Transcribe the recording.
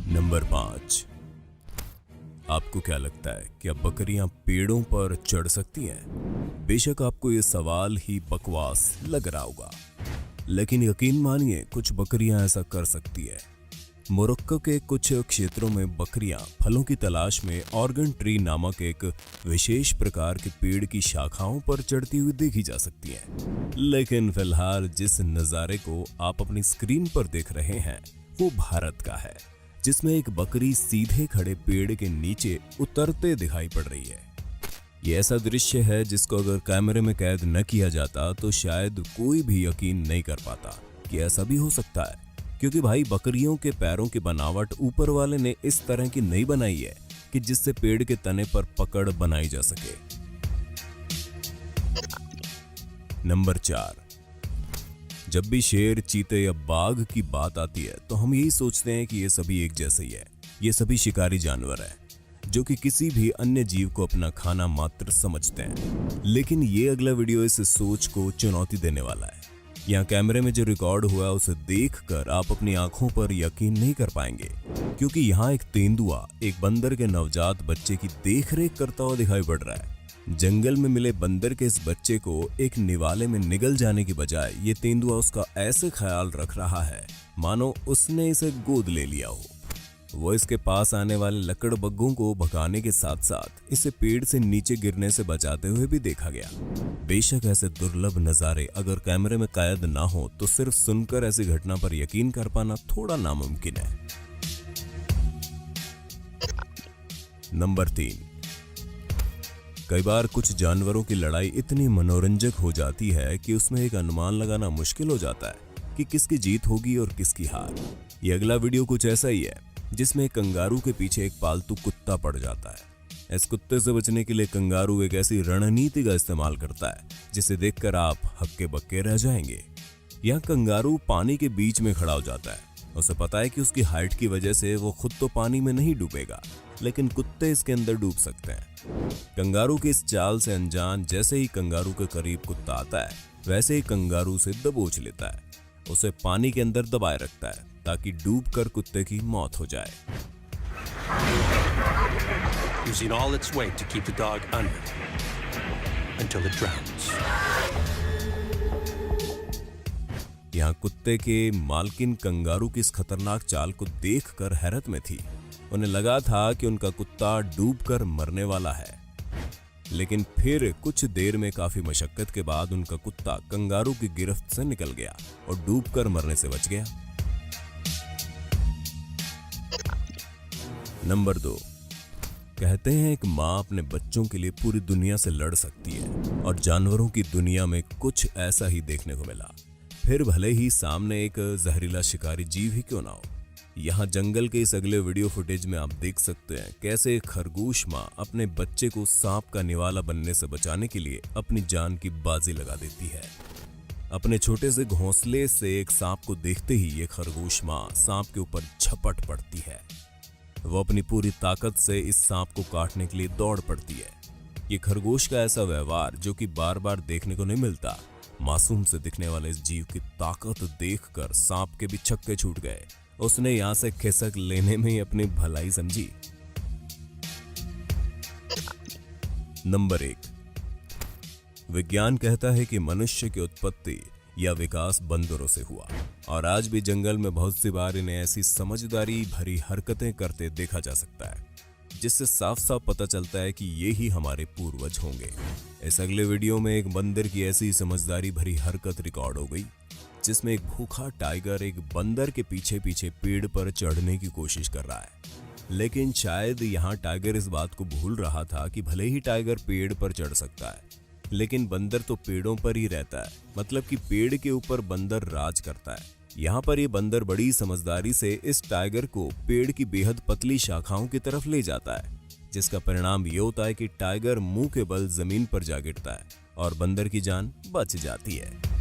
Number 5। आपको क्या लगता है, क्या बकरियां पेड़ों पर चढ़ सकती हैं? बेशक आपको ये सवाल ही बकवास लग रहा होगा, लेकिन यकीन मानिए कुछ बकरियां ऐसा कर सकती है। मोरक्को के कुछ क्षेत्रों में बकरियां फलों की तलाश में ऑर्गन ट्री नामक एक विशेष प्रकार के पेड़ की शाखाओं पर चढ़ती हुई देखी जा सकती हैं। लेकिन फिलहाल जिस नज़ारे को आप अपनी स्क्रीन पर देख रहे हैं वो भारत का है, जिसमें एक बकरी सीधे खड़े पेड़ के नीचे उतरते दिखाई पड़ रही है। ये ऐसा दृश्य है जिसको अगर कैमरे में कैद न किया जाता तो शायद कोई भी यकीन नहीं कर पाता कि ऐसा भी हो सकता है, क्योंकि भाई बकरियों के पैरों की बनावट ऊपर वाले ने इस तरह की नहीं बनाई है कि जिससे पेड़ के तने पर पकड़ बनाई जा सके। नंबर 4। जब भी शेर, चीते या बाघ की बात आती है तो हम यही सोचते हैं कि ये सभी एक जैसे ही है। ये सभी शिकारी जानवर हैं जो कि किसी भी अन्य जीव को अपना खाना मात्र समझते हैं। लेकिन ये अगला वीडियो इस सोच को चुनौती देने वाला है। यहाँ कैमरे में जो रिकॉर्ड हुआ उसे देखकर आप अपनी आंखों पर यकीन नहीं कर पाएंगे, क्योंकि यहाँ एक तेंदुआ एक बंदर के नवजात बच्चे की देखरेख करता हुआ दिखाई पड़ रहा है। जंगल में मिले बंदर के इस बच्चे को एक निवाले में निगल जाने की बजाय ये तेंदुआ उसका ऐसे ख्याल रख रहा है मानो उसने इसे गोद ले लिया हो। वो इसके पास आने वाले लकड़बग्घों को भगाने के साथ साथ इसे पेड़ से नीचे गिरने से बचाते हुए भी देखा गया। बेशक ऐसे दुर्लभ नज़ारे अगर कैमरे में कैद ना हो तो सिर्फ सुनकर ऐसी घटना पर यकीन कर पाना थोड़ा नामुमकिन है। नंबर 3। कई बार कुछ जानवरों की लड़ाई इतनी मनोरंजक हो जाती है कि उसमें एक अनुमान लगाना मुश्किल हो जाता है कि किसकी जीत होगी और किसकी हार। ये अगला वीडियो कुछ ऐसा ही है, जिसमें एक कंगारू के पीछे एक पालतू कुत्ता पड़ जाता है। इस कुत्ते से बचने के लिए कंगारू एक ऐसी रणनीति का इस्तेमाल करता है जिसे देखकर आप हक्के बक्के रह जाएंगे। यहाँ कंगारू पानी के बीच में खड़ा हो जाता है। उसे पता है कि उसकी हाइट की वजह से वो खुद तो पानी में नहीं डूबेगा, लेकिन कुत्ते इसके अंदर डूब सकते हैं। कंगारू की इस चाल से अनजान जैसे ही कंगारू के करीब कुत्ता आता है, वैसे ही कंगारू उसे दबोच लेता है। उसे पानी के अंदर दबाए रखता है ताकि डूबकर कुत्ते की मौत हो जाए। Using all its weight to keep the dog under until it drowns. यहाँ कुत्ते के मालकिन कंगारू की इस खतरनाक चाल को देखकर हैरत में थी। उन्हें लगा था कि उनका कुत्ता डूबकर मरने वाला है, लेकिन फिर कुछ देर में काफी मशक्कत के बाद उनका कुत्ता कंगारू की गिरफ्त से निकल गया और डूबकर मरने से बच गया। नंबर 2। कहते हैं एक माँ अपने बच्चों के लिए पूरी दुनिया से लड़ सकती है, और जानवरों की दुनिया में कुछ ऐसा ही देखने को मिला। फिर भले ही सामने एक जहरीला शिकारी जीव ही क्यों ना हो। यहाँ जंगल के इस अगले वीडियो फुटेज में आप देख सकते हैं कैसे एक खरगोश माँ अपने बच्चे को सांप का निवाला बनने से बचाने के लिए अपनी जान की बाजी लगा देती है। अपने छोटे से घोंसले से एक सांप को देखते ही ये खरगोश माँ सांप के ऊपर झपट पड़ती है। वो अपनी पूरी ताकत से इस सांप को काटने के लिए दौड़ पड़ती है। ये खरगोश का ऐसा व्यवहार जो कि बार बार देखने को नहीं मिलता। मासूम से दिखने वाले इस जीव की ताकत देखकर सांप के भी छक्के छूट गए। उसने यहां से खिसक लेने में ही अपनी भलाई समझी। नंबर 1। विज्ञान कहता है कि मनुष्य की उत्पत्ति या विकास बंदरों से हुआ, और आज भी जंगल में बहुत सी बार इन्हें ऐसी समझदारी भरी हरकतें करते देखा जा सकता है जिससे साफ साफ पता चलता है कि ये ही हमारे पूर्वज होंगे। इस अगले वीडियो में एक बंदर की ऐसी समझदारी भरी हरकत रिकॉर्ड हो गई जिसमें एक भूखा टाइगर एक बंदर के पीछे पीछे पेड़ पर चढ़ने की कोशिश कर रहा है। लेकिन शायद यहाँ टाइगर इस बात को भूल रहा था कि भले ही टाइगर पेड़ पर चढ़ सकता है, लेकिन बंदर तो पेड़ों पर ही रहता है, मतलब कि पेड़ के ऊपर बंदर राज करता है। यहाँ पर ये बंदर बड़ी समझदारी से इस टाइगर को पेड़ की बेहद पतली शाखाओं की तरफ ले जाता है, जिसका परिणाम ये होता है कि टाइगर मुंह के बल जमीन पर जा गिरता है और बंदर की जान बच जाती है।